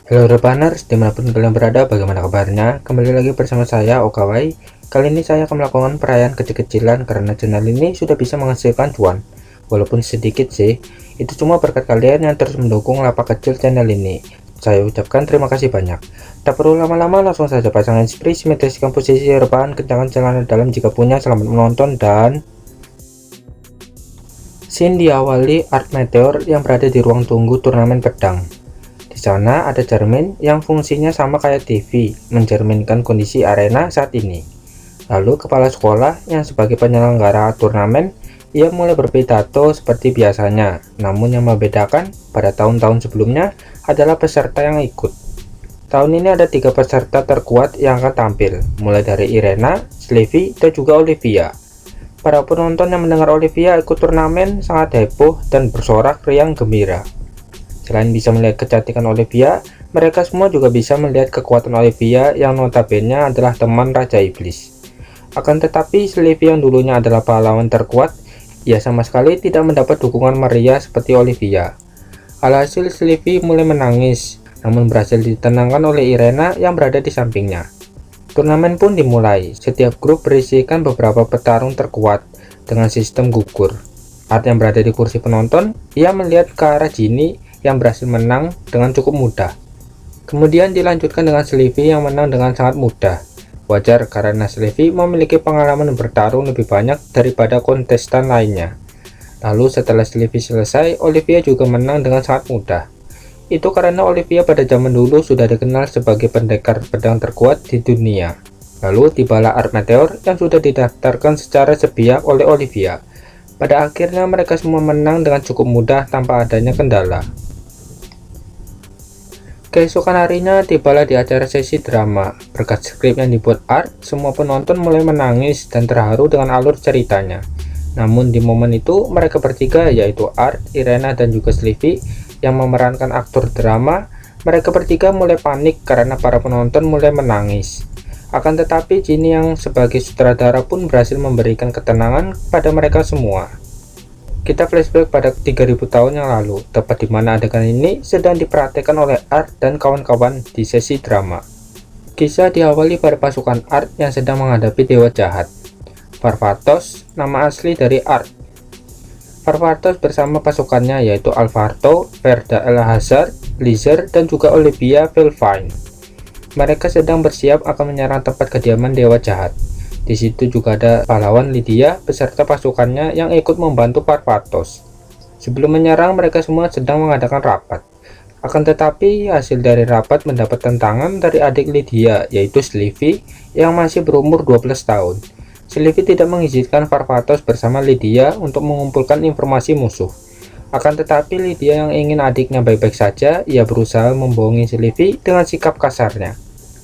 Halo Rebaners, dimanapun kalian berada, bagaimana kabarnya? Kembali lagi bersama saya, Okawai. Kali ini saya akan melakukan perayaan kecil-kecilan karena channel ini sudah bisa menghasilkan cuan. Walaupun sedikit sih, itu cuma berkat kalian yang terus mendukung lapak kecil channel ini. Saya ucapkan terima kasih banyak. Tak perlu lama-lama, langsung saja pasang handsfree, simetrisikan posisi rebahan, kencangkan celana dalam jika punya. Selamat menonton dan... Scene diawali Art Meteor yang berada di ruang tunggu turnamen pedang. Di sana ada cermin yang fungsinya sama kayak TV, mencerminkan kondisi arena saat ini. Lalu kepala sekolah yang sebagai penyelenggara turnamen, ia mulai berpidato seperti biasanya. Namun yang membedakan pada tahun-tahun sebelumnya adalah peserta yang ikut. Tahun ini ada 3 peserta terkuat yang akan tampil, mulai dari Irena, Slevy, dan juga Olivia. Para penonton yang mendengar Olivia ikut turnamen sangat heboh dan bersorak riang gembira. Selain bisa melihat kecantikan Olivia, mereka semua juga bisa melihat kekuatan Olivia yang notabene adalah teman Raja Iblis. Akan tetapi, Slevy yang dulunya adalah pahlawan terkuat, ia sama sekali tidak mendapat dukungan meriah seperti Olivia. Alhasil, Slevy mulai menangis, namun berhasil ditenangkan oleh Irena yang berada di sampingnya. Turnamen pun dimulai. Setiap grup berisikan beberapa petarung terkuat dengan sistem gugur. Art yang berada di kursi penonton, ia melihat ke arah Ginny yang berhasil menang dengan cukup mudah. Kemudian dilanjutkan dengan Slevy yang menang dengan sangat mudah. Wajar karena Slevy memiliki pengalaman bertarung lebih banyak daripada kontestan lainnya. Lalu setelah Slevy selesai, Olivia juga menang dengan sangat mudah. Itu karena Olivia pada zaman dulu sudah dikenal sebagai pendekar pedang terkuat di dunia. Lalu tibalah Art Meteor yang sudah didaftarkan secara sepihak oleh Olivia. Pada akhirnya mereka semua menang dengan cukup mudah tanpa adanya kendala. Keesokan harinya tibalah di acara sesi drama. Berkat skrip yang dibuat Art, semua penonton mulai menangis dan terharu dengan alur ceritanya. Namun di momen itu, mereka bertiga yaitu Art, Irena, dan juga Slevy yang memerankan aktor drama, mereka bertiga mulai panik karena para penonton mulai menangis. Akan tetapi Ginny yang sebagai sutradara pun berhasil memberikan ketenangan pada mereka semua. Kita flashback pada 3000 tahun yang lalu, tepat di mana adegan ini sedang diperhatikan oleh Art dan kawan-kawan di sesi drama. Kisah diawali pada pasukan Art yang sedang menghadapi dewa jahat. Farvatos, nama asli dari Art. Farvatos bersama pasukannya yaitu Alvarto, Verda Elhazard, Lizer, dan juga Olivia Felvine. Mereka sedang bersiap akan menyerang tempat kediaman dewa jahat. Di situ juga ada pahlawan Lydia beserta pasukannya yang ikut membantu Farvatos. Sebelum menyerang, mereka semua sedang mengadakan rapat. Akan tetapi, hasil dari rapat mendapat tentangan dari adik Lydia, yaitu Slevy, yang masih berumur 12 tahun. Slevy tidak mengizinkan Farvatos bersama Lydia untuk mengumpulkan informasi musuh. Akan tetapi, Lydia yang ingin adiknya baik-baik saja, ia berusaha membohongi Slevy dengan sikap kasarnya.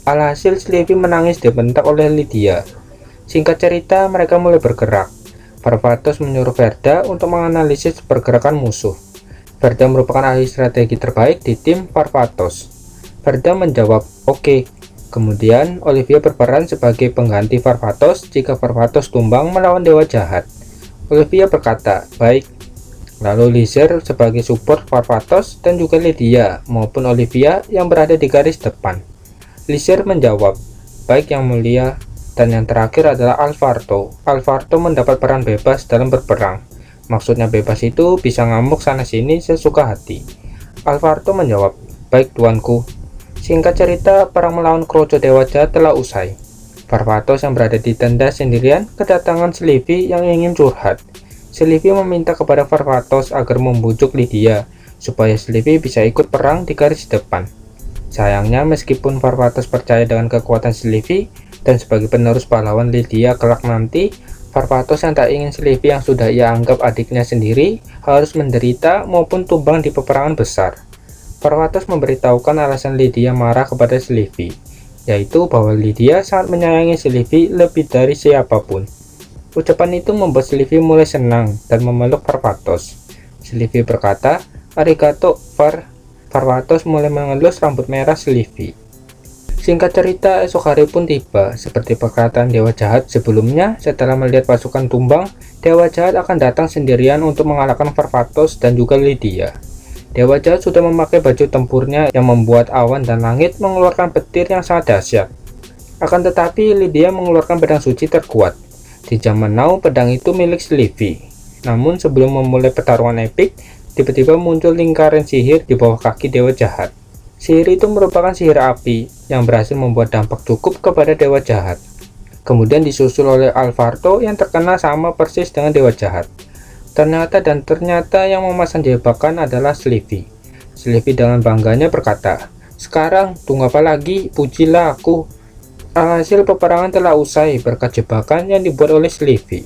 Alhasil, Slevy menangis dibentak oleh Lydia. Singkat cerita, mereka mulai bergerak. Farvatos menyuruh Verda untuk menganalisis pergerakan musuh. Verda merupakan ahli strategi terbaik di tim Farvatos. Verda menjawab, "Oke." Kemudian, Olivia berperan sebagai pengganti Farvatos jika Farvatos tumbang melawan dewa jahat. Olivia berkata, "Baik." Lalu Lizer sebagai support Farvatos dan juga Lydia maupun Olivia yang berada di garis depan. Lizer menjawab, "Baik yang mulia." Dan yang terakhir adalah Alvarto. Alvarto mendapat peran bebas dalam berperang. Maksudnya bebas itu bisa ngamuk sana-sini sesuka hati. Alvarto menjawab, "Baik tuanku." Singkat cerita, perang melawan Kroco Dewa Jahat telah usai. Farvatos yang berada di tenda sendirian kedatangan Slevy yang ingin curhat. Slevy meminta kepada Farvatos agar membujuk Lydia supaya Slevy bisa ikut perang di garis depan. Sayangnya, meskipun Farvatos percaya dengan kekuatan Slevy dan sebagai penerus pahlawan Lydia kelak nanti, Farvatos yang tak ingin Slevy yang sudah ia anggap adiknya sendiri harus menderita maupun tumbang di peperangan besar. Farvatos memberitahukan alasan Lydia marah kepada Slevy, yaitu bahwa Lydia sangat menyayangi Slevy lebih dari siapapun. Ucapan itu membuat Slevy mulai senang dan memeluk Farvatos. Slevy berkata, "Arigato, Far." Farvatos mulai mengelus rambut merah Slevy. Singkat cerita, esok hari pun tiba. Seperti perkataan Dewa Jahat sebelumnya, setelah melihat pasukan tumbang, Dewa Jahat akan datang sendirian untuk mengalahkan Farvatos dan juga Lydia. Dewa Jahat sudah memakai baju tempurnya yang membuat awan dan langit mengeluarkan petir yang sangat dahsyat. Akan tetapi Lydia mengeluarkan pedang suci terkuat. Di zaman now pedang itu milik Sylvie. Namun sebelum memulai pertarungan epik, tiba-tiba muncul lingkaran sihir di bawah kaki Dewa Jahat. Sihir itu merupakan sihir api yang berhasil membuat dampak cukup kepada Dewa Jahat. Kemudian disusul oleh Alvarto yang terkena sama persis dengan Dewa Jahat. Ternyata yang memasang jebakan adalah Sylvie. Sylvie dengan bangganya berkata, "Sekarang tunggu apa lagi? Pujilah aku." Alhasil peperangan telah usai berkat jebakan yang dibuat oleh Sylvie.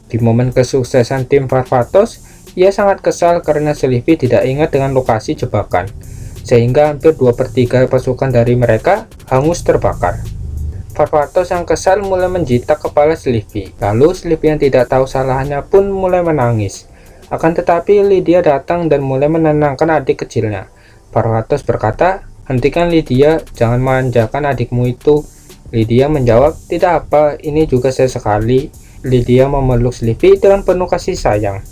Di momen kesuksesan tim Varvatos, ia sangat kesal karena Sylvie tidak ingat dengan lokasi jebakan, sehingga hampir 2/3 pasukan dari mereka hangus terbakar. Varvatos yang kesal mulai menjitak kepala Sylvie, lalu Sylvie yang tidak tahu salahnya pun mulai menangis. Akan tetapi Lydia datang dan mulai menenangkan adik kecilnya. Varvatos berkata, "Hentikan Lydia, jangan manjakan adikmu itu." Lydia menjawab, "Tidak apa, ini juga saya sekali." Lydia memeluk Sylvie dengan penuh kasih sayang.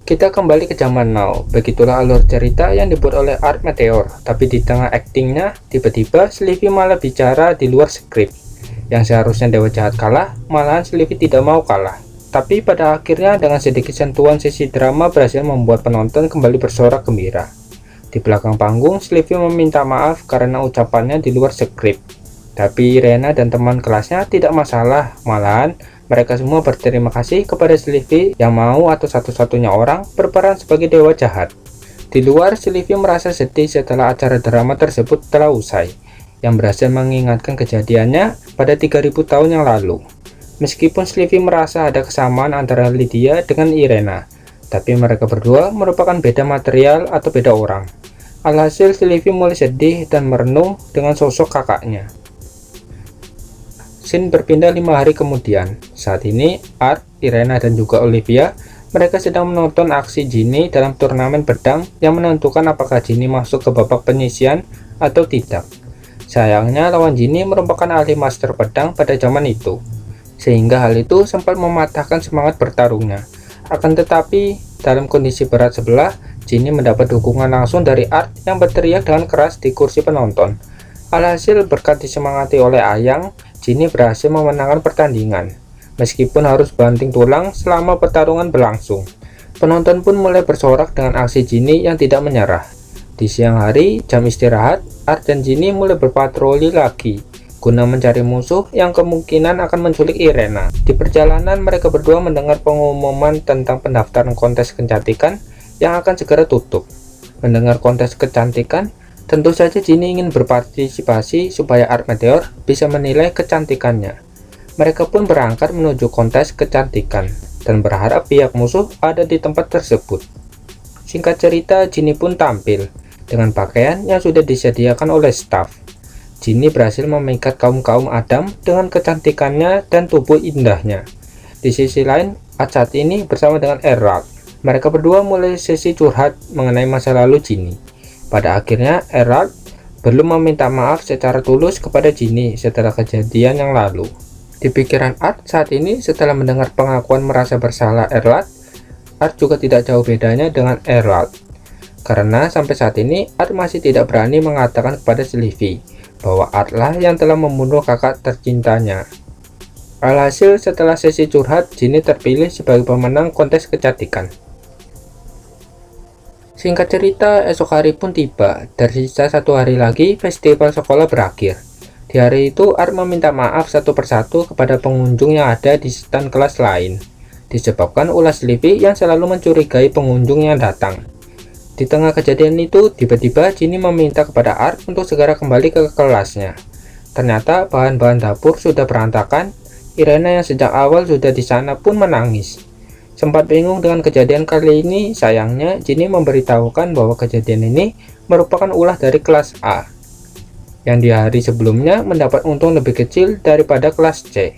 Kita kembali ke zaman now. Begitulah alur cerita yang dibuat oleh Art Meteor. Tapi di tengah aktingnya, tiba-tiba Sylvie malah bicara di luar skrip. Yang seharusnya Dewa Jahat kalah, malahan Sylvie tidak mau kalah. Tapi pada akhirnya dengan sedikit sentuhan sesi drama berhasil membuat penonton kembali bersorak gembira. Di belakang panggung, Sylvie meminta maaf karena ucapannya di luar skrip. Tapi Irena dan teman kelasnya tidak masalah, malahan mereka semua berterima kasih kepada Sylvie yang mau atau satu-satunya orang berperan sebagai Dewa Jahat. Di luar, Sylvie merasa sedih setelah acara drama tersebut telah usai, yang berhasil mengingatkan kejadiannya pada 3000 tahun yang lalu. Meskipun Sylvie merasa ada kesamaan antara Lydia dengan Irena, tapi mereka berdua merupakan beda material atau beda orang. Alhasil Sylvie mulai sedih dan merenung dengan sosok kakaknya. Scene berpindah 5 hari kemudian. Saat ini, Art, Irena, dan juga Olivia, mereka sedang menonton aksi Ginny dalam turnamen pedang yang menentukan apakah Ginny masuk ke babak penyisian atau tidak. Sayangnya, lawan Ginny merupakan ahli master pedang pada zaman itu, sehingga hal itu sempat mematahkan semangat bertarungnya. Akan tetapi, dalam kondisi berat sebelah, Ginny mendapat dukungan langsung dari Art yang berteriak dengan keras di kursi penonton. Alhasil, berkat disemangati oleh Ayang, Ginny berhasil memenangkan pertandingan, meskipun harus banting tulang selama pertarungan berlangsung. Penonton pun mulai bersorak dengan aksi Ginny yang tidak menyerah. Di siang hari, jam istirahat, Art dan Ginny mulai berpatroli lagi, guna mencari musuh yang kemungkinan akan menculik Irena. Di perjalanan, mereka berdua mendengar pengumuman tentang pendaftaran kontes kecantikan yang akan segera tutup. Mendengar kontes kecantikan, tentu saja Ginny ingin berpartisipasi supaya Art Meteor bisa menilai kecantikannya. Mereka pun berangkat menuju kontes kecantikan dan berharap pihak musuh ada di tempat tersebut. Singkat cerita, Ginny pun tampil dengan pakaian yang sudah disediakan oleh staf. Ginny berhasil memikat kaum Adam dengan kecantikannya dan tubuh indahnya. Di sisi lain, Art saat ini bersama dengan Errol. Mereka berdua mulai sesi curhat mengenai masa lalu Ginny. Pada akhirnya, Errol belum meminta maaf secara tulus kepada Ginny setelah kejadian yang lalu. Di pikiran Art saat ini, setelah mendengar pengakuan merasa bersalah Errol, Art juga tidak jauh bedanya dengan Errol. Karena sampai saat ini, Art masih tidak berani mengatakan kepada Sylvie bahwa Art lah yang telah membunuh kakak tercintanya. Alhasil, setelah sesi curhat, Ginny terpilih sebagai pemenang kontes kecantikan. Singkat cerita, esok hari pun tiba. Tersisa 1 hari lagi, festival sekolah berakhir. Di hari itu, Art meminta maaf satu persatu kepada pengunjung yang ada di stand kelas lain, disebabkan ulah Sylvie yang selalu mencurigai pengunjung yang datang. Di tengah kejadian itu, tiba-tiba Ginny meminta kepada Art untuk segera kembali ke kelasnya. Ternyata bahan-bahan dapur sudah berantakan. Irena yang sejak awal sudah di sana pun menangis. Sempat bingung dengan kejadian kali ini, sayangnya Ginny memberitahukan bahwa kejadian ini merupakan ulah dari kelas A, yang di hari sebelumnya mendapat untung lebih kecil daripada kelas C.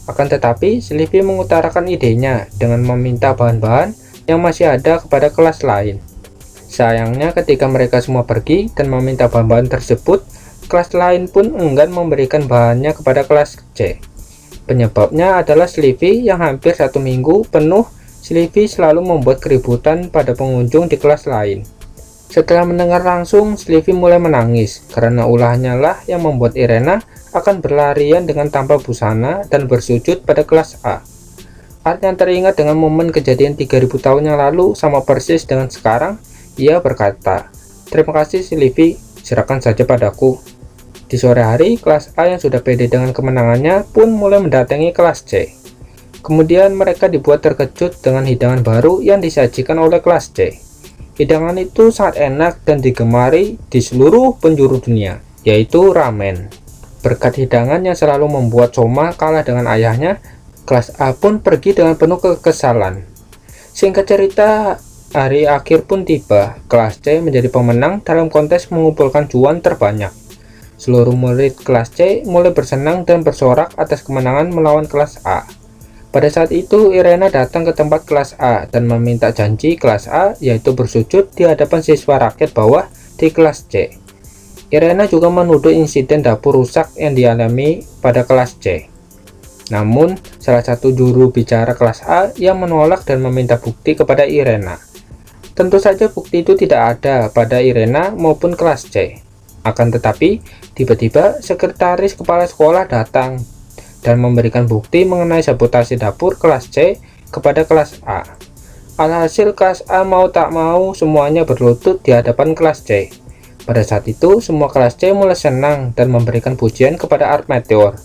Akan tetapi, Sylvie mengutarakan idenya dengan meminta bahan-bahan yang masih ada kepada kelas lain. Sayangnya ketika mereka semua pergi dan meminta bahan-bahan tersebut, kelas lain pun enggan memberikan bahannya kepada kelas C. Penyebabnya adalah Sylvie yang hampir 1 minggu penuh Sylvie selalu membuat keributan pada pengunjung di kelas lain. Setelah mendengar langsung, Sylvie mulai menangis karena ulahnya lah yang membuat Irena akan berlarian dengan tanpa busana dan bersujud pada kelas A. Art yang teringat dengan momen kejadian 3000 tahun yang lalu sama persis dengan sekarang. Ia berkata, "Terima kasih Sylvie, serahkan saja padaku." Di sore hari, kelas A yang sudah pede dengan kemenangannya pun mulai mendatangi kelas C. Kemudian mereka dibuat terkejut dengan hidangan baru yang disajikan oleh kelas C. Hidangan itu sangat enak dan digemari di seluruh penjuru dunia, yaitu ramen. Berkat hidangan yang selalu membuat Soma kalah dengan ayahnya, kelas A pun pergi dengan penuh kekesalan. Singkat cerita, hari akhir pun tiba. Kelas C menjadi pemenang dalam kontes mengumpulkan cuan terbanyak. Seluruh murid kelas C mulai bersenang dan bersorak atas kemenangan melawan kelas A. Pada saat itu, Irena datang ke tempat kelas A dan meminta janji kelas A, yaitu bersujud di hadapan siswa rakyat bawah di kelas C. Irena juga menuduh insiden dapur rusak yang dialami pada kelas C. Namun, salah satu juru bicara kelas A yang menolak dan meminta bukti kepada Irena. Tentu saja bukti itu tidak ada pada Irena maupun kelas C. Akan tetapi, tiba-tiba sekretaris kepala sekolah datang dan memberikan bukti mengenai sabotase dapur kelas C kepada kelas A. Alhasil kelas A mau tak mau semuanya berlutut di hadapan kelas C. Pada saat itu, semua kelas C mulai senang dan memberikan pujian kepada Art Meteor.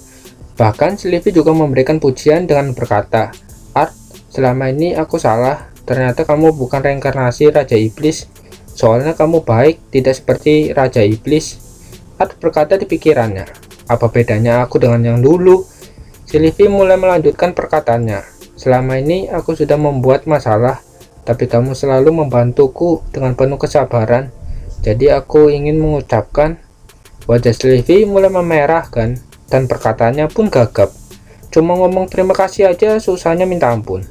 Bahkan Sylvie juga memberikan pujian dengan berkata, "Art, selama ini aku salah. Ternyata kamu bukan reinkarnasi Raja Iblis. Soalnya kamu baik, tidak seperti Raja Iblis." Art berkata di pikirannya, "Apa bedanya aku dengan yang dulu?" Sylvie mulai melanjutkan perkataannya, "Selama ini aku sudah membuat masalah, tapi kamu selalu membantuku dengan penuh kesabaran. Jadi aku ingin mengucapkan." Wajah Sylvie mulai memerahkan dan perkataannya pun gagap. "Cuma ngomong terima kasih aja susahnya minta ampun."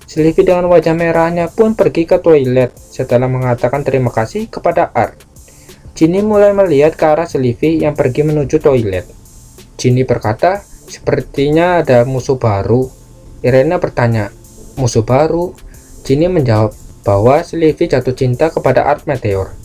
Sylvie dengan wajah merahnya pun pergi ke toilet setelah mengatakan terima kasih kepada Art. Ginny mulai melihat ke arah Sylvie yang pergi menuju toilet. Ginny berkata, "Sepertinya ada musuh baru." Irena bertanya, "Musuh baru?" Ginny menjawab bahwa Sylvie jatuh cinta kepada Art Meteor.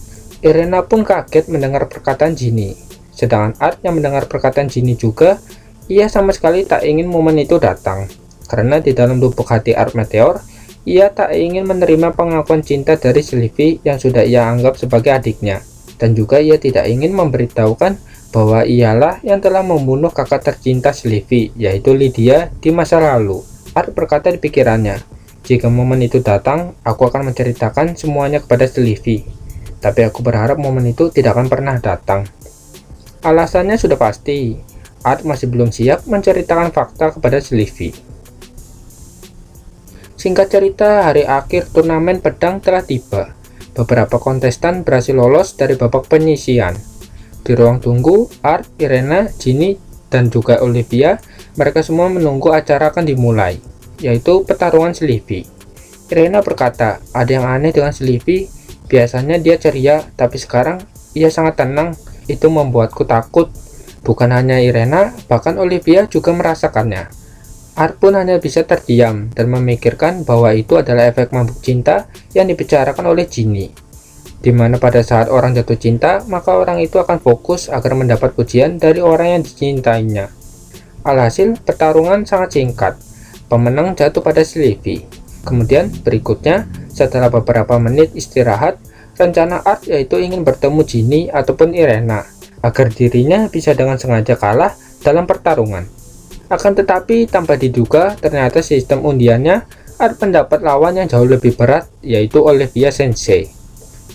Irena pun kaget mendengar perkataan Ginny. Sedangkan Art yang mendengar perkataan Ginny juga, ia sama sekali tak ingin momen itu datang. Karena di dalam lubuk hati Art Meteor, ia tak ingin menerima pengakuan cinta dari Sylvie yang sudah ia anggap sebagai adiknya. Dan juga ia tidak ingin memberitahukan bahwa ialah yang telah membunuh kakak tercinta Sylvie, yaitu Lydia, di masa lalu. Art berkata di pikirannya, "Jika momen itu datang, aku akan menceritakan semuanya kepada Sylvie. Tapi aku berharap momen itu tidak akan pernah datang." Alasannya sudah pasti, Art masih belum siap menceritakan fakta kepada Sylvie. Singkat cerita, hari akhir turnamen pedang telah tiba. Beberapa kontestan berhasil lolos dari babak penyisihan. Di ruang tunggu, Art, Irena, Ginny, dan juga Olivia, mereka semua menunggu acara akan dimulai, yaitu pertarungan Sylvie. Irena berkata, "Ada yang aneh dengan Sylvie. Biasanya dia ceria, tapi sekarang ia sangat tenang. Itu membuatku takut." Bukan hanya Irena, bahkan Olivia juga merasakannya. Art pun hanya bisa terdiam dan memikirkan bahwa itu adalah efek mabuk cinta yang dibicarakan oleh Ginny, di mana pada saat orang jatuh cinta, maka orang itu akan fokus agar mendapat pujian dari orang yang dicintainya. Alhasil, pertarungan sangat singkat. Pemenang jatuh pada Sylvie. Kemudian berikutnya, setelah beberapa menit istirahat, rencana Art yaitu ingin bertemu Ginny ataupun Irena, agar dirinya bisa dengan sengaja kalah dalam pertarungan. Akan tetapi, tanpa diduga, ternyata sistem undiannya Art mendapat lawan yang jauh lebih berat, yaitu Olivia Sensei.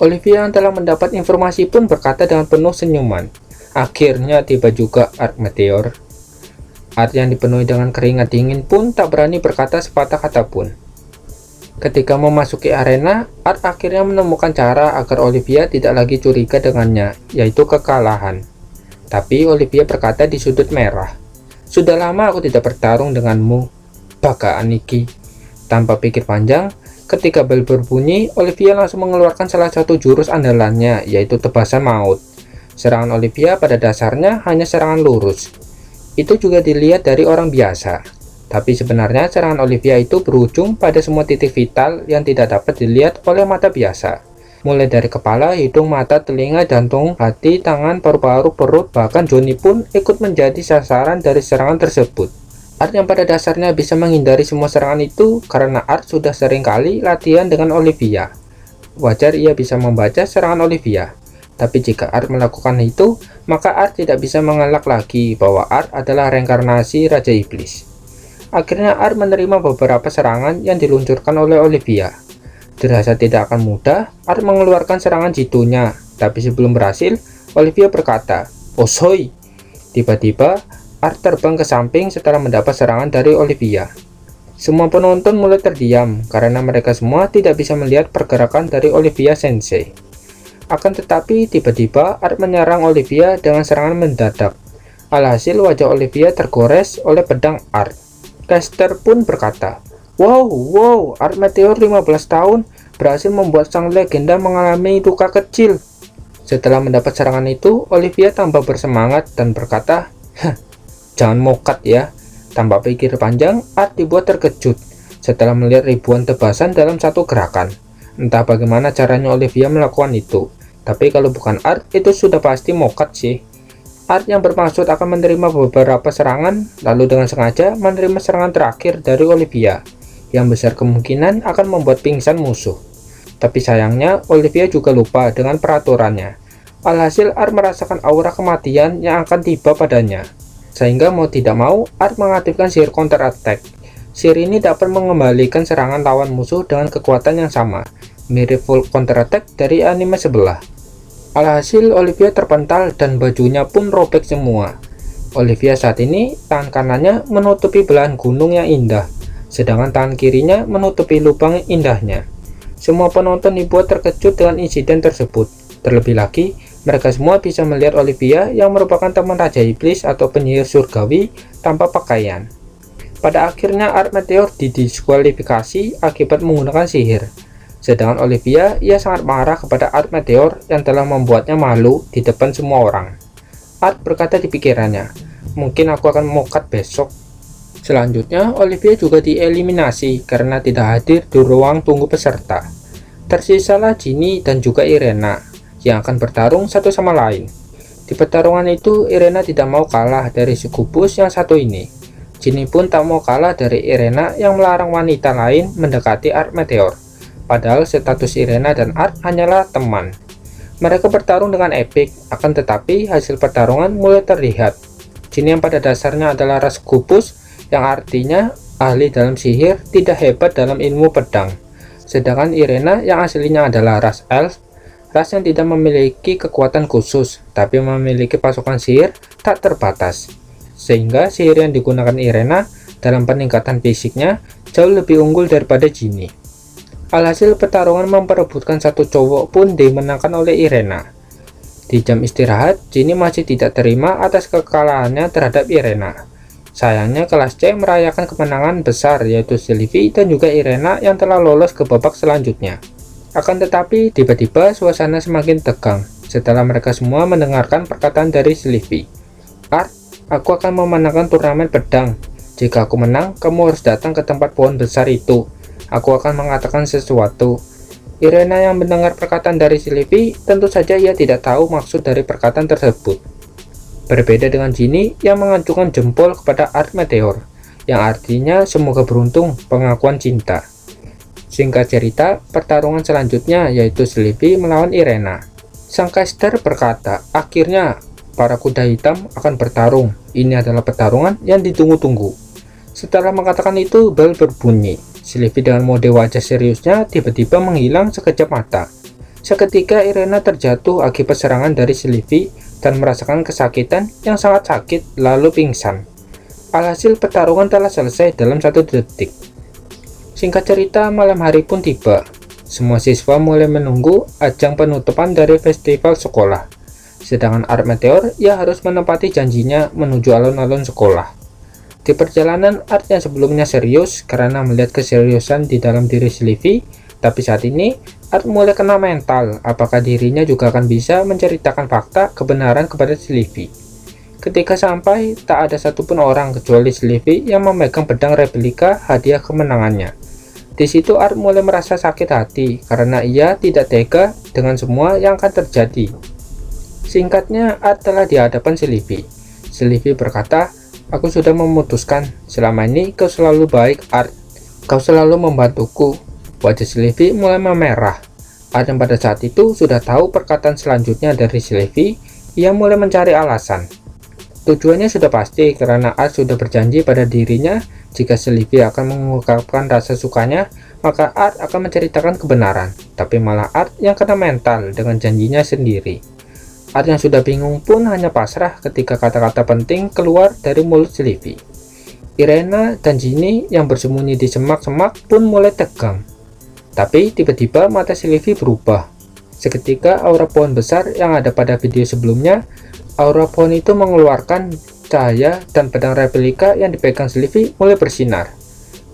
Olivia yang telah mendapat informasi pun berkata dengan penuh senyuman, "Akhirnya tiba juga Art Meteor." Art yang dipenuhi dengan keringat dingin pun tak berani berkata sepatah kata pun. Ketika memasuki arena, Art akhirnya menemukan cara agar Olivia tidak lagi curiga dengannya, yaitu kekalahan. Tapi Olivia berkata di sudut merah, "Sudah lama aku tidak bertarung denganmu, Baka Aniki." Tanpa pikir panjang, ketika bel berbunyi, Olivia langsung mengeluarkan salah satu jurus andalannya, yaitu tebasan maut. Serangan Olivia pada dasarnya hanya serangan lurus. Itu juga dilihat dari orang biasa. Tapi sebenarnya serangan Olivia itu berujung pada semua titik vital yang tidak dapat dilihat oleh mata biasa. mulai dari kepala, hidung, mata, telinga, jantung, hati, tangan, paru-paru, perut, bahkan Johnny pun ikut menjadi sasaran dari serangan tersebut. Art yang pada dasarnya bisa menghindari semua serangan itu karena Art sudah sering kali latihan dengan Olivia. Wajar ia bisa membaca serangan Olivia. Tapi jika Art melakukan itu, maka Art tidak bisa mengelak lagi bahwa Art adalah reinkarnasi Raja Iblis. Akhirnya Art menerima beberapa serangan yang diluncurkan oleh Olivia. Dirasa tidak akan mudah, Art mengeluarkan serangan jitunya, tapi sebelum berhasil, Olivia berkata, "Osoy!" Tiba-tiba, Art terbang ke samping setelah mendapat serangan dari Olivia. Semua penonton mulai terdiam karena mereka semua tidak bisa melihat pergerakan dari Olivia Sensei. Akan tetapi, tiba-tiba Art menyerang Olivia dengan serangan mendadak. Alhasil wajah Olivia tergores oleh pedang Art. Caster pun berkata, Wow, Art Meteor 15 tahun berhasil membuat sang legenda mengalami luka kecil." Setelah mendapat serangan itu, Olivia tambah bersemangat dan berkata, "Jangan mokat ya." Tanpa pikir panjang, Art dibuat terkejut setelah melihat ribuan tebasan dalam satu gerakan. Entah bagaimana caranya Olivia melakukan itu, tapi kalau bukan Art, itu sudah pasti mokat sih. Art yang bermaksud akan menerima beberapa serangan, lalu dengan sengaja menerima serangan terakhir dari Olivia, yang besar kemungkinan akan membuat pingsan musuh. Tapi sayangnya, Olivia juga lupa dengan peraturannya. Alhasil, Art merasakan aura kematian yang akan tiba padanya. Sehingga mau tidak mau, Art mengaktifkan sihir counter attack. Sihir ini dapat mengembalikan serangan lawan musuh dengan kekuatan yang sama, mirip full counter attack dari anime sebelah. Alhasil, Olivia terpental dan bajunya pun robek semua. Olivia saat ini, tangan kanannya menutupi belahan gunung yang indah, sedangkan tangan kirinya menutupi lubang indahnya. Semua penonton dibuat terkejut dengan insiden tersebut. Terlebih lagi, mereka semua bisa melihat Olivia yang merupakan teman Raja Iblis atau penyihir surgawi tanpa pakaian. Pada akhirnya Art Meteor didiskualifikasi akibat menggunakan sihir. Sedangkan Olivia, ia sangat marah kepada Art Meteor yang telah membuatnya malu di depan semua orang. Art berkata di pikirannya, "Mungkin aku akan mokat besok." Selanjutnya, Olivia juga dieliminasi karena tidak hadir di ruang tunggu peserta. Tersisalah Ginny dan juga Irena yang akan bertarung satu sama lain. Di pertarungan itu, Irena tidak mau kalah dari si kubus yang satu ini. Ginny pun tak mau kalah dari Irena yang melarang wanita lain mendekati Art Meteor. Padahal status Irena dan Art hanyalah teman. Mereka bertarung dengan epik, akan tetapi hasil pertarungan mulai terlihat. Ginny yang pada dasarnya adalah ras kubus, yang artinya ahli dalam sihir, tidak hebat dalam ilmu pedang. Sedangkan Irena yang aslinya adalah ras elf, ras yang tidak memiliki kekuatan khusus, tapi memiliki pasukan sihir tak terbatas. Sehingga sihir yang digunakan Irena dalam peningkatan fisiknya jauh lebih unggul daripada Ginny. Alhasil pertarungan memperebutkan satu cowok pun dimenangkan oleh Irena. Di jam istirahat, Ginny masih tidak terima atas kekalahannya terhadap Irena. Sayangnya kelas C merayakan kemenangan besar, yaitu Sylvie dan juga Irena yang telah lolos ke babak selanjutnya. Akan tetapi, tiba-tiba suasana semakin tegang setelah mereka semua mendengarkan perkataan dari Sylvie. "Art, aku akan memenangkan turnamen pedang. Jika aku menang, kamu harus datang ke tempat pohon besar itu. Aku akan mengatakan sesuatu." Irena yang mendengar perkataan dari Sylvie, tentu saja ia tidak tahu maksud dari perkataan tersebut. Berbeda dengan Ginny yang mengancungkan jempol kepada Art Meteor, yang artinya semoga beruntung, pengakuan cinta. Singkat cerita, pertarungan selanjutnya yaitu Sylvie melawan Irena. Sang caster berkata, "Akhirnya para kuda hitam akan bertarung. Ini adalah pertarungan yang ditunggu-tunggu." Setelah mengatakan itu, bel berbunyi. Sylvie dengan mode wajah seriusnya tiba-tiba menghilang sekejap mata. Seketika Irena terjatuh akibat serangan dari Sylvie dan merasakan kesakitan yang sangat sakit lalu pingsan. Alhasil pertarungan telah selesai dalam 1 detik. Singkat cerita, malam hari pun tiba. Semua siswa mulai menunggu ajang penutupan dari festival sekolah. Sedangkan Art Meteor, ia harus menepati janjinya menuju alun-alun sekolah. Di perjalanan, Art yang sebelumnya serius karena melihat keseriusan di dalam diri Sylvie, tapi saat ini Art mulai kena mental apakah dirinya juga akan bisa menceritakan fakta kebenaran kepada Sylvie. Ketika sampai, tak ada satupun orang kecuali Sylvie yang memegang pedang replika hadiah kemenangannya. Di situ Art mulai merasa sakit hati karena ia tidak tega dengan semua yang akan terjadi. Singkatnya, Art telah di hadapan Sylvie. Sylvie berkata, "Aku sudah memutuskan, selama ini kau selalu baik, Art. Kau selalu membantuku." Wajah Sylvie mulai memerah. Art yang pada saat itu sudah tahu perkataan selanjutnya dari Sylvie, ia mulai mencari alasan. Tujuannya sudah pasti karena Art sudah berjanji pada dirinya jika Sylvie akan mengungkapkan rasa sukanya, maka Art akan menceritakan kebenaran. Tapi malah Art yang kena mental dengan janjinya sendiri. Art yang sudah bingung pun hanya pasrah ketika kata-kata penting keluar dari mulut Sylvie. Irena dan Ginny yang bersembunyi di semak-semak pun mulai tegang. Tapi tiba-tiba mata Sylvie berubah. Seketika aura pohon besar yang ada pada video sebelumnya, aura pohon itu mengeluarkan cahaya dan pedang replika yang dipegang Sylvie mulai bersinar.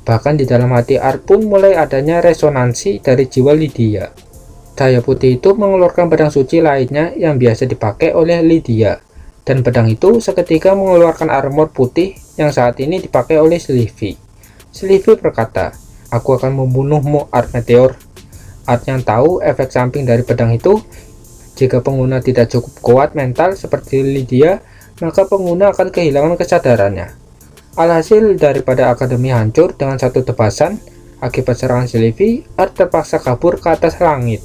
Bahkan di dalam hati Art pun mulai adanya resonansi dari jiwa Lydia. Cahaya putih itu mengeluarkan pedang suci lainnya yang biasa dipakai oleh Lydia. Dan pedang itu seketika mengeluarkan armor putih yang saat ini dipakai oleh Sylvie. Sylvie berkata, "Aku akan membunuhmu, Art Meteor." Art yang tahu efek samping dari pedang itu, jika pengguna tidak cukup kuat mental seperti Lydia, maka pengguna akan kehilangan kesadarannya. Alhasil daripada akademi hancur dengan satu tebasan, akibat serangan Sylvie, Art terpaksa kabur ke atas langit.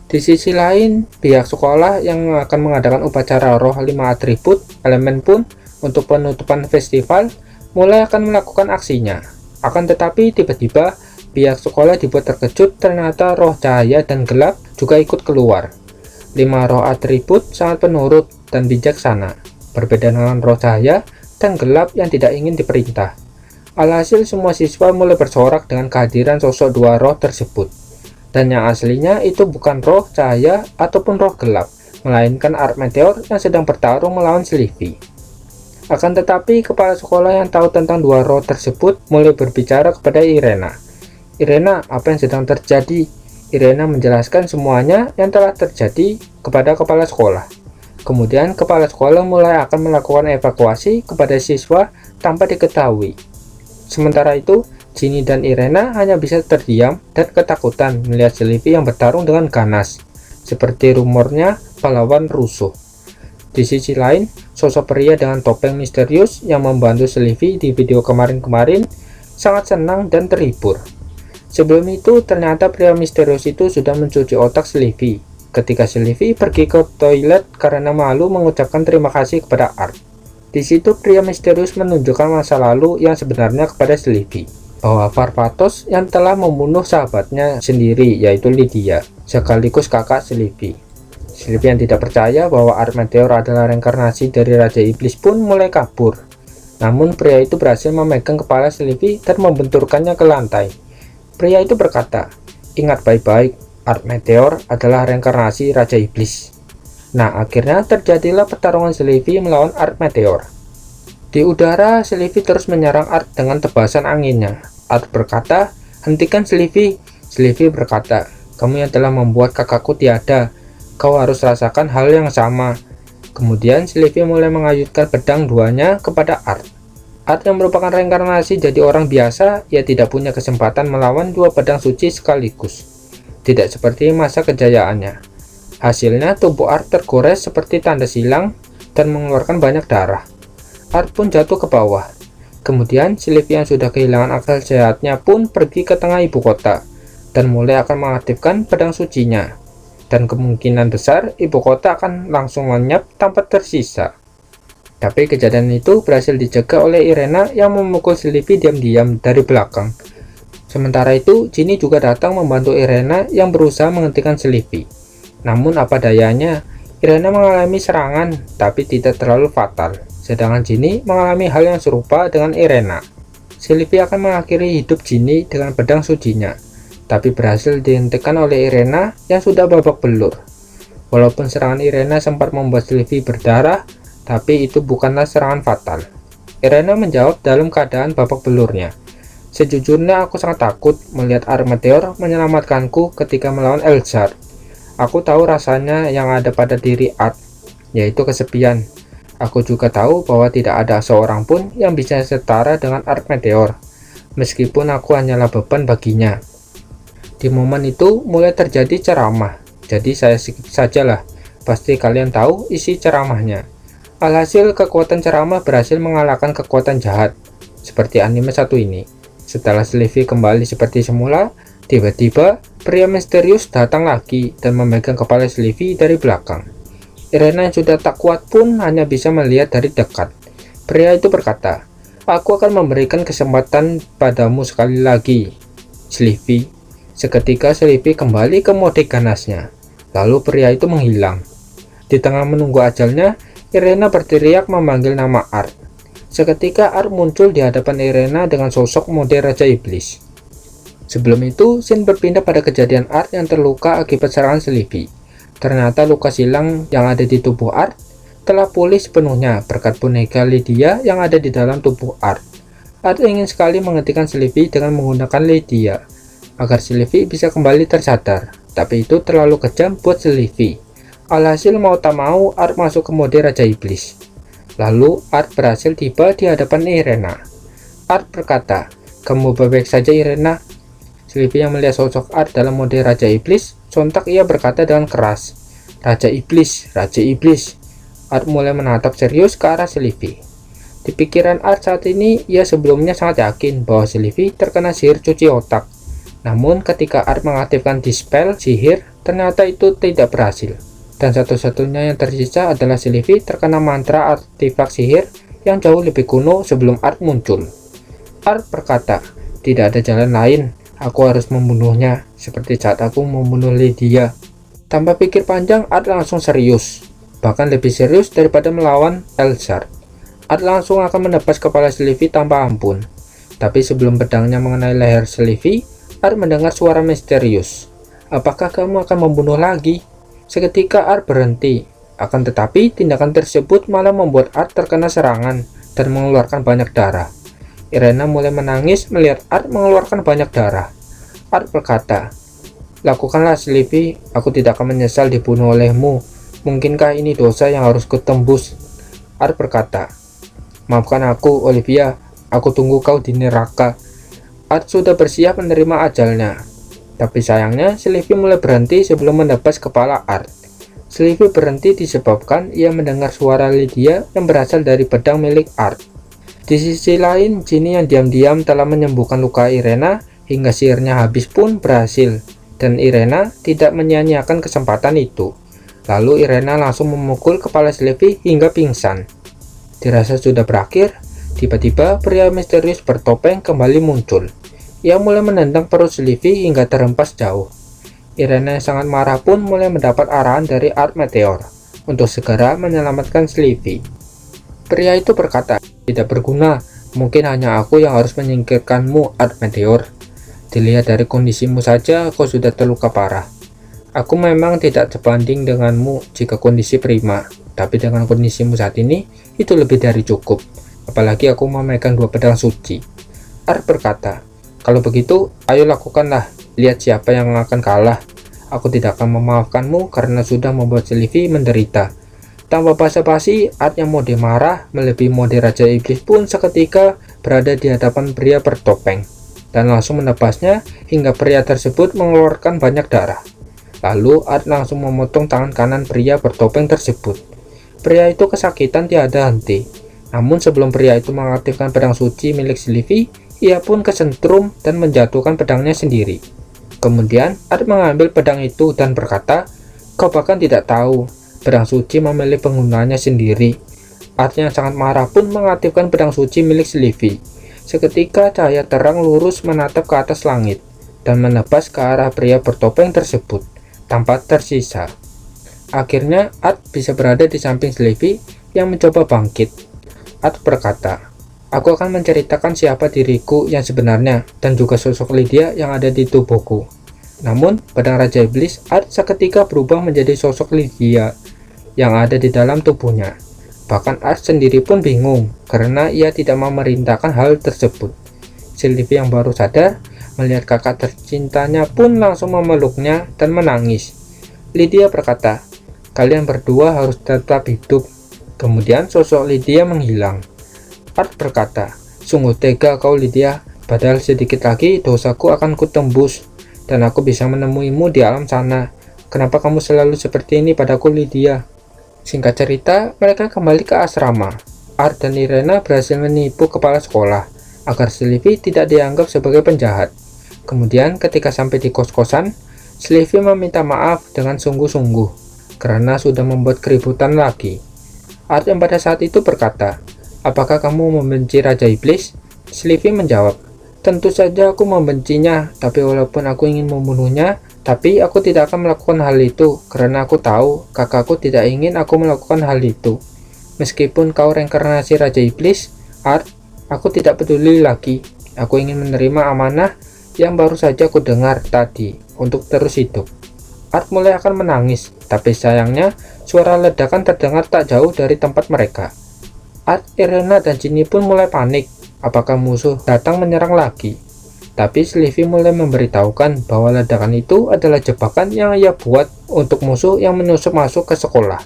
Di sisi lain, pihak sekolah yang akan mengadakan upacara roh 5 atribut elemen pun untuk penutupan festival mulai akan melakukan aksinya. Akan tetapi tiba-tiba pihak sekolah dibuat terkejut ternyata roh cahaya dan gelap juga ikut keluar. 5 roh atribut sangat penurut dan bijaksana, berbeda dengan roh cahaya dan gelap yang tidak ingin diperintah. Alhasil semua siswa mulai bersorak dengan kehadiran sosok 2 roh tersebut. Dan yang aslinya itu bukan roh cahaya ataupun roh gelap, melainkan Art Meteor yang sedang bertarung melawan Sylvie. Akan tetapi kepala sekolah yang tahu tentang 2 roh tersebut mulai berbicara kepada Irena. "Irena, apa yang sedang terjadi?" Irena menjelaskan semuanya yang telah terjadi kepada kepala sekolah. Kemudian kepala sekolah mulai akan melakukan evakuasi kepada siswa tanpa diketahui. Sementara itu, Ginny dan Irena hanya bisa terdiam dan ketakutan melihat Sylvie yang bertarung dengan ganas, seperti rumornya pahlawan rusuh. Di sisi lain, sosok pria dengan topeng misterius yang membantu Sylvie di video kemarin-kemarin sangat senang dan terhibur. Sebelum itu, ternyata pria misterius itu sudah mencuci otak Sylvie ketika Sylvie pergi ke toilet karena malu mengucapkan terima kasih kepada Art. Di situ pria misterius menunjukkan masa lalu yang sebenarnya kepada Sylvie, bahwa Varvatos yang telah membunuh sahabatnya sendiri yaitu Lydia, sekaligus kakak Sylvie. Sylvie yang tidak percaya bahwa Art Meteor adalah reinkarnasi dari Raja Iblis pun mulai kabur. Namun pria itu berhasil memegang kepala Sylvie dan membenturkannya ke lantai. Pria itu berkata, "Ingat baik-baik, Art Meteor adalah reinkarnasi Raja Iblis." Nah, akhirnya terjadilah pertarungan Sylvie melawan Art Meteor. Di udara, Sylvie terus menyerang Art dengan tebasan anginnya. Art berkata, "Hentikan Sylvie." Sylvie berkata, "Kamu yang telah membuat kakakku tiada. Kau harus rasakan hal yang sama." Kemudian Sylvie mulai mengayunkan pedang duanya kepada Art. Art yang merupakan reinkarnasi jadi orang biasa, ia tidak punya kesempatan melawan 2 pedang suci sekaligus. Tidak seperti masa kejayaannya. Hasilnya tubuh Art tergores seperti tanda silang dan mengeluarkan banyak darah. Art pun jatuh ke bawah. Kemudian Sylvie yang sudah kehilangan akal sehatnya pun pergi ke tengah ibu kota dan mulai akan mengaktifkan pedang sucinya. Dan kemungkinan besar ibu kota akan langsung lenyap tanpa tersisa. Tapi kejadian itu berhasil dicegah oleh Irena yang memukul Sylvie diam-diam dari belakang. Sementara itu, Ginny juga datang membantu Irena yang berusaha menghentikan Sylvie. Namun apa dayanya, Irena mengalami serangan tapi tidak terlalu fatal. Sedangkan Ginny mengalami hal yang serupa dengan Irena. Sylvie akan mengakhiri hidup Ginny dengan pedang sucinya, tapi berhasil dihentikan oleh Irena yang sudah babak belur. Walaupun serangan Irena sempat membuat Sylvie berdarah, tapi itu bukanlah serangan fatal. Irena menjawab dalam keadaan babak belurnya. "Sejujurnya aku sangat takut melihat Art Meteor menyelamatkanku ketika melawan Elzar. Aku tahu rasanya yang ada pada diri Art, yaitu kesepian. Aku juga tahu bahwa tidak ada seorang pun yang bisa setara dengan Art Meteor. meskipun aku hanyalah beban baginya. Di momen itu mulai terjadi ceramah, jadi saya skip sajalah. Pasti kalian tahu isi ceramahnya. Alhasil kekuatan ceramah berhasil mengalahkan kekuatan jahat, seperti anime satu ini. Setelah Sylvie kembali seperti semula, tiba-tiba pria misterius datang lagi dan memegang kepala Sylvie dari belakang. Irena yang sudah tak kuat pun hanya bisa melihat dari dekat. Pria itu berkata, "Aku akan memberikan kesempatan padamu sekali lagi, Sylvie." Seketika Sylvie kembali ke mode ganasnya. Lalu pria itu menghilang. Di tengah menunggu ajalnya, Irena berteriak memanggil nama Art. Seketika Art muncul di hadapan Irena dengan sosok mode Raja Iblis. Sebelum itu, scene berpindah pada kejadian Art yang terluka akibat serangan Sylvie. Ternyata luka silang yang ada di tubuh Art telah pulih sepenuhnya berkat boneka Lydia yang ada di dalam tubuh Art. Art ingin sekali menghentikan Sylvie dengan menggunakan Lydia, agar Sylvie bisa kembali tersadar, tapi itu terlalu kejam buat Sylvie. Alhasil mau tak mau Art masuk ke mode Raja Iblis. Lalu Art berhasil tiba di hadapan Irena. Art berkata, "Kamu baik saja Irena?" Sylvie yang melihat sosok Art dalam mode Raja Iblis, sontak ia berkata dengan keras, "Raja Iblis, Raja Iblis." Art mulai menatap serius ke arah Sylvie. Di pikiran Art saat ini, ia sebelumnya sangat yakin bahwa Sylvie terkena sihir cuci otak. Namun ketika Art mengaktifkan dispel sihir, ternyata itu tidak berhasil. Dan satu-satunya yang tersisa adalah Sylvie terkena mantra artefak sihir yang jauh lebih kuno sebelum Art muncul. Art berkata, "Tidak ada jalan lain. Aku harus membunuhnya, seperti saat aku membunuh Lydia." Tanpa pikir panjang, Art langsung serius. Bahkan lebih serius daripada melawan Elzar. Art langsung akan menebas kepala Sylvie tanpa ampun. Tapi sebelum pedangnya mengenai leher Sylvie, Art mendengar suara misterius. "Apakah kamu akan membunuh lagi?" Seketika Art berhenti. Akan tetapi, tindakan tersebut malah membuat Art terkena serangan dan mengeluarkan banyak darah. Irena mulai menangis melihat Art mengeluarkan banyak darah. Art berkata, "Lakukanlah Sylvie, aku tidak akan menyesal dibunuh olehmu. Mungkinkah ini dosa yang harus kutembus?" Art berkata, "Maafkan aku, Olivia, aku tunggu kau di neraka." Art sudah bersiap menerima ajalnya. Tapi sayangnya, Sylvie mulai berhenti sebelum menebas kepala Art. Sylvie berhenti disebabkan ia mendengar suara Lydia yang berasal dari pedang milik Art. Di sisi lain, Ginny yang diam-diam telah menyembuhkan luka Irena hingga sihirnya habis pun berhasil, dan Irena tidak menyia-nyiakan kesempatan itu. Lalu Irena langsung memukul kepala Sylvie hingga pingsan. Dirasa sudah berakhir, tiba-tiba pria misterius bertopeng kembali muncul. Ia mulai menendang perut Sylvie hingga terhempas jauh. Irena yang sangat marah pun mulai mendapat arahan dari Art Meteor untuk segera menyelamatkan Sylvie. Pria itu berkata, "Tidak berguna, mungkin hanya aku yang harus menyingkirkanmu, Art Meteor. Dilihat dari kondisimu saja, kau sudah terluka parah. Aku memang tidak sebanding denganmu jika kondisi prima, tapi dengan kondisimu saat ini, itu lebih dari cukup. Apalagi aku memegang dua pedang suci." Art berkata, "Kalau begitu, ayo lakukanlah, lihat siapa yang akan kalah. Aku tidak akan memaafkanmu karena sudah membuat Sylvie menderita." Tanpa basa-basi, Art yang mode marah melebihi mode Raja Iblis pun seketika berada di hadapan pria bertopeng dan langsung menebasnya hingga pria tersebut mengeluarkan banyak darah. Lalu Art langsung memotong tangan kanan pria bertopeng tersebut. Pria itu kesakitan tiada henti. Namun sebelum pria itu mengaktifkan pedang suci milik Sylvie, ia pun kesentrum dan menjatuhkan pedangnya sendiri. Kemudian Art mengambil pedang itu dan berkata, "Kau bahkan tidak tahu, pedang suci memilih penggunanya sendiri." Art yang sangat marah pun mengaktifkan pedang suci milik Sylvie. Seketika cahaya terang lurus menatap ke atas langit dan menebas ke arah pria bertopeng tersebut tanpa tersisa. Akhirnya Art bisa berada di samping Sylvie yang mencoba bangkit. Art berkata, "Aku akan menceritakan siapa diriku yang sebenarnya dan juga sosok Lydia yang ada di tubuhku." Namun, pedang Raja Iblis Art seketika berubah menjadi sosok Lydia yang ada di dalam tubuhnya. Bahkan Art sendiri pun bingung karena ia tidak memerintahkan hal tersebut. Sylvie yang baru sadar melihat kakak tercintanya pun langsung memeluknya dan menangis. Lydia berkata, "Kalian berdua harus tetap hidup." Kemudian sosok Lydia menghilang. Art berkata, "Sungguh tega kau Lydia, Padahal sedikit lagi dosaku akan kutembus dan aku bisa menemuimu di alam sana. Kenapa kamu selalu seperti ini padaku, Lydia? Singkat cerita, mereka kembali ke asrama. Art dan Irena berhasil menipu kepala sekolah agar Sylvie tidak dianggap sebagai penjahat. Kemudian ketika sampai di kos-kosan, Sylvie meminta maaf dengan sungguh-sungguh karena sudah membuat keributan lagi. Art yang pada saat itu berkata, "Apakah kamu membenci Raja Iblis?" Sylvie menjawab, "Tentu saja aku membencinya, tapi walaupun aku ingin membunuhnya, tapi aku tidak akan melakukan hal itu karena aku tahu kakakku tidak ingin aku melakukan hal itu. Meskipun kau reinkarnasi Raja Iblis, Art, aku tidak peduli lagi. Aku ingin menerima amanah yang baru saja aku dengar tadi untuk terus hidup." Art mulai akan menangis, tapi sayangnya suara ledakan terdengar tak jauh dari tempat mereka. Art, Irena, dan Ginny pun mulai panik. Apakah musuh datang menyerang lagi? Tapi Sylvie mulai memberitahukan bahwa ledakan itu adalah jebakan yang ia buat untuk musuh yang menyusup masuk ke sekolah.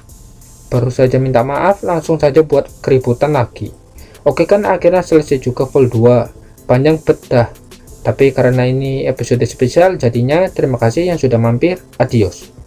Baru saja minta maaf, langsung saja buat keributan lagi. Oke kan, akhirnya selesai juga vol 2. Panjang bedah. Tapi karena ini episode spesial, jadinya terima kasih yang sudah mampir. Adios.